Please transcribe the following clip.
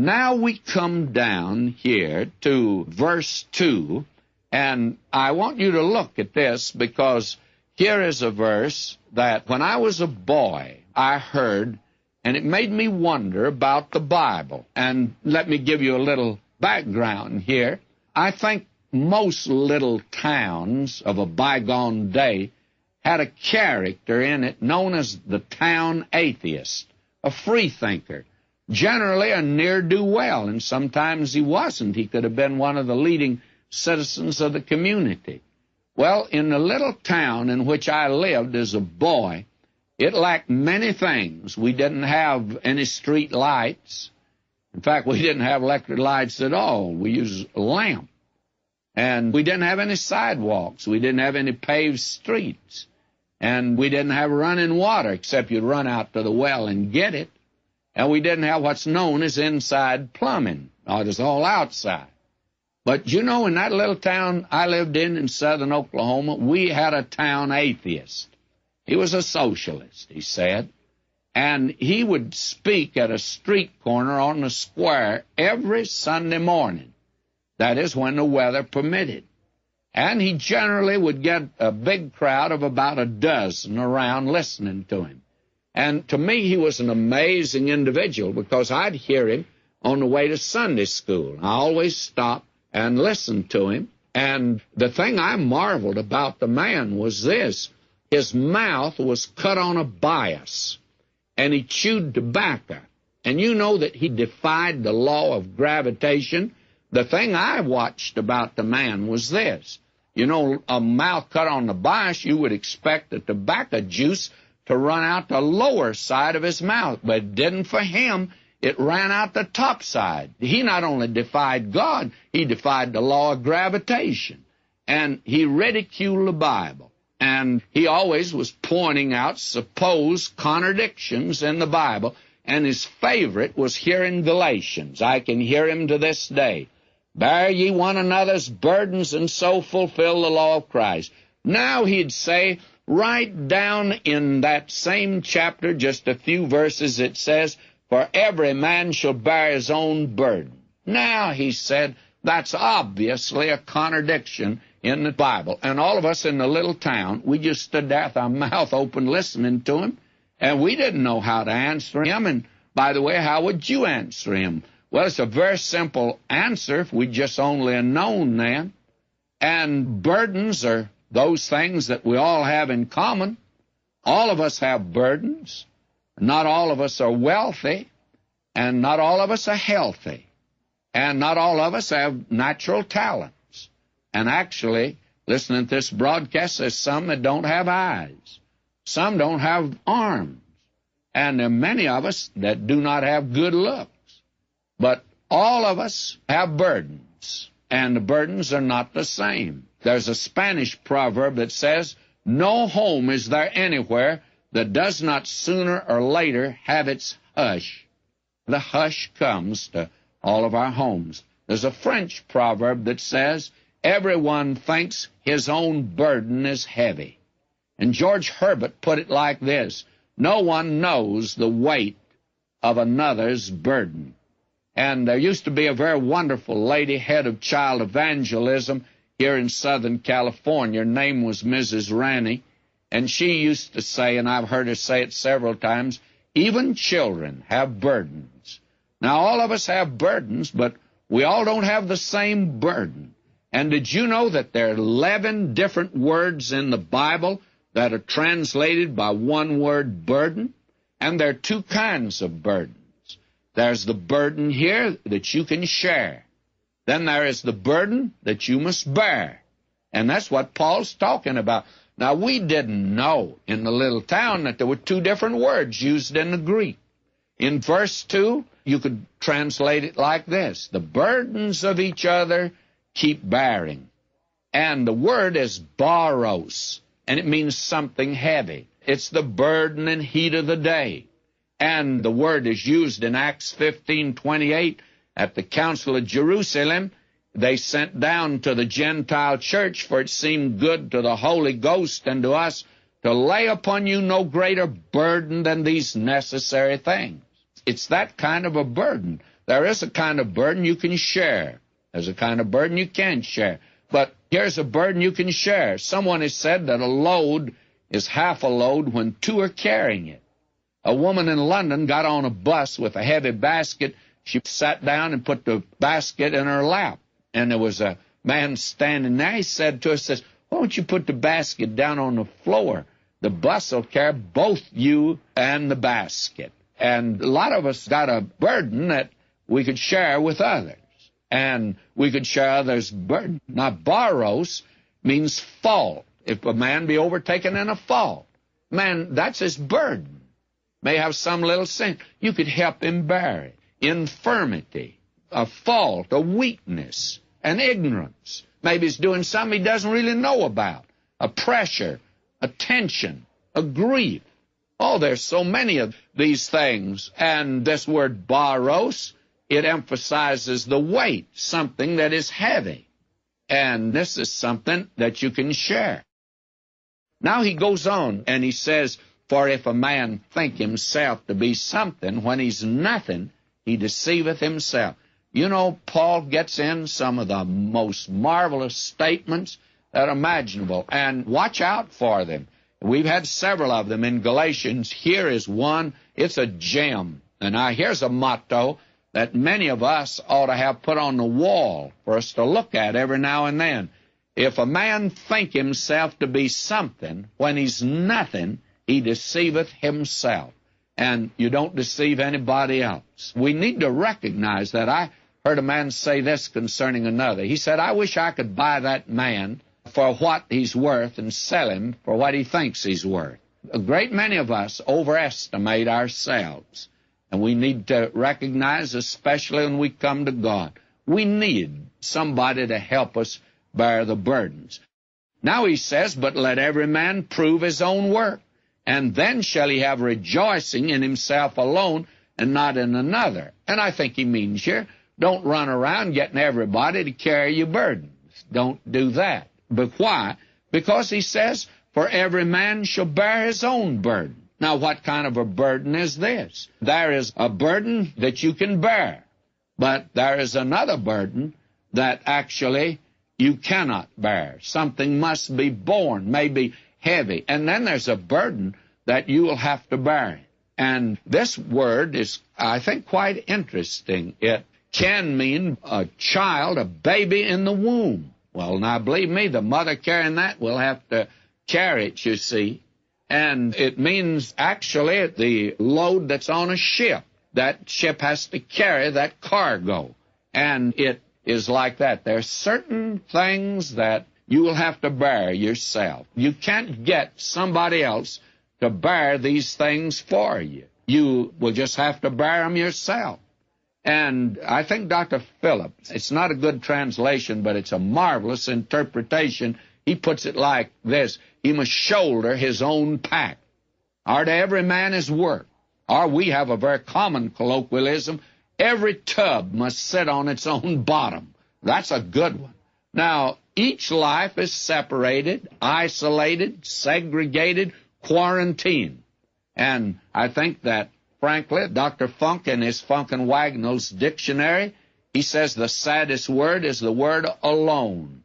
now we come down here to verse 2, and I want you to look at this, because here is a verse that when I was a boy I heard, and it made me wonder about the Bible. And let me give you a little background here. I think most little towns of a bygone day had a character in it known as the town atheist, a freethinker, generally a ne'er-do-well, and sometimes he wasn't. He could have been one of the leading citizens of the community. Well, in the little town in which I lived as a boy, it lacked many things. We didn't have any street lights. In fact, we didn't have electric lights at all. We used a lamp. And we didn't have any sidewalks. We didn't have any paved streets. And we didn't have running water, except you'd run out to the well and get it. And we didn't have what's known as inside plumbing. It was all outside. But you know, in that little town I lived in southern Oklahoma, we had a town atheist. He was a socialist, he said. And he would speak at a street corner on the square every Sunday morning. That is, when the weather permitted. And he generally would get a big crowd of about a dozen around listening to him. And to me, he was an amazing individual, because I'd hear him on the way to Sunday school. I always stopped and listened to him. And the thing I marveled about the man was this: his mouth was cut on a bias, and he chewed tobacco. And you know that he defied the law of gravitation. The thing I watched about the man was this. You know, a mouth cut on the bias, you would expect the tobacco juice to run out the lower side of his mouth, but it didn't for him. It ran out the top side. He not only defied God, he defied the law of gravitation. And he ridiculed the Bible. And he always was pointing out supposed contradictions in the Bible. And his favorite was here in Galatians. I can hear him to this day. Bear ye one another's burdens, and so fulfill the law of Christ. Now he'd say, right down in that same chapter, just a few verses, it says, for every man shall bear his own burden. Now, he said, that's obviously a contradiction in the Bible. And all of us in the little town, we just stood there with our mouth open listening to him, and we didn't know how to answer him. And by the way, how would you answer him? Well, it's a very simple answer if we just only had known then. And burdens are those things that we all have in common. All of us have burdens. Not all of us are wealthy, and not all of us are healthy, and not all of us have natural talents. And actually, listening to this broadcast, there's some that don't have eyes. Some don't have arms. And there are many of us that do not have good looks. But all of us have burdens, and the burdens are not the same. There's a Spanish proverb that says, no home is there anywhere that does not sooner or later have its hush. The hush comes to all of our homes. There's a French proverb that says, everyone thinks his own burden is heavy. And George Herbert put it like this: no one knows the weight of another's burden. And there used to be a very wonderful lady, head of child evangelism here in Southern California. Her name was Mrs. Ranney. And she used to say, and I've heard her say it several times, even children have burdens. Now, all of us have burdens, but we all don't have the same burden. And did you know that there are 11 different words in the Bible that are translated by one word, burden? And there are two kinds of burdens. There's the burden here that you can share. Then there is the burden that you must bear. And that's what Paul's talking about. Now, we didn't know in the little town that there were two different words used in the Greek. In verse 2, you could translate it like this: the burdens of each other keep bearing. And the word is baros, and it means something heavy. It's the burden and heat of the day. And the word is used in Acts 15:28 at the Council of Jerusalem. They sent down to the Gentile church, for it seemed good to the Holy Ghost and to us to lay upon you no greater burden than these necessary things. It's that kind of a burden. There is a kind of burden you can share. There's a kind of burden you can't share. But here's a burden you can share. Someone has said that a load is half a load when two are carrying it. A woman in London got on a bus with a heavy basket. She sat down and put the basket in her lap. And there was a man standing there. He said to her, says, "Why don't you put the basket down on the floor? The bus will carry both you and the basket." And a lot of us got a burden that we could share with others. And we could share others' burden. Now, baros means fault. If a man be overtaken in a fault, man, that's his burden. May have some little sin. You could help him bear it. Infirmity, a fault, a weakness, an ignorance. Maybe he's doing something he doesn't really know about. A pressure, a tension, a grief. Oh, there's so many of these things. And this word baros, it emphasizes the weight, something that is heavy. And this is something that you can share. Now he goes on and he says, "For if a man think himself to be something when he's nothing, he deceiveth himself." You know, Paul gets in some of the most marvelous statements that are imaginable, and watch out for them. We've had several of them in Galatians. Here is one. It's a gem. And now here's a motto that many of us ought to have put on the wall for us to look at every now and then. If a man think himself to be something when he's nothing, he deceiveth himself. And you don't deceive anybody else. We need to recognize that. I heard a man say this concerning another. He said, "I wish I could buy that man for what he's worth and sell him for what he thinks he's worth." A great many of us overestimate ourselves. And we need to recognize, especially when we come to God, we need somebody to help us bear the burdens. Now he says, "But let every man prove his own work, and then shall he have rejoicing in himself alone and not in another." And I think he means here, don't run around getting everybody to carry your burdens. Don't do that. But why? Because he says, "For every man shall bear his own burden." Now, what kind of a burden is this? There is a burden that you can bear, but there is another burden that actually you cannot bear. Something must be borne, maybe heavy. And then there's a burden that you will have to bear. And this word is, I think, quite interesting. It can mean a child, a baby in the womb. Well, now, believe me, the mother carrying that will have to carry it, you see. And it means actually the load that's on a ship. That ship has to carry that cargo. And it is like that. There are certain things that you will have to bear yourself. You can't get somebody else to bear these things for you. You will just have to bear them yourself. And I think Dr. Phillips, it's not a good translation, but it's a marvelous interpretation. He puts it like this: he must shoulder his own pack. Or to every man his work. Or we have a very common colloquialism, every tub must sit on its own bottom. That's a good one. Now, each life is separated, isolated, segregated, quarantined. And I think that, frankly, Dr. Funk in his Funk and Wagnall's dictionary, he says the saddest word is the word alone.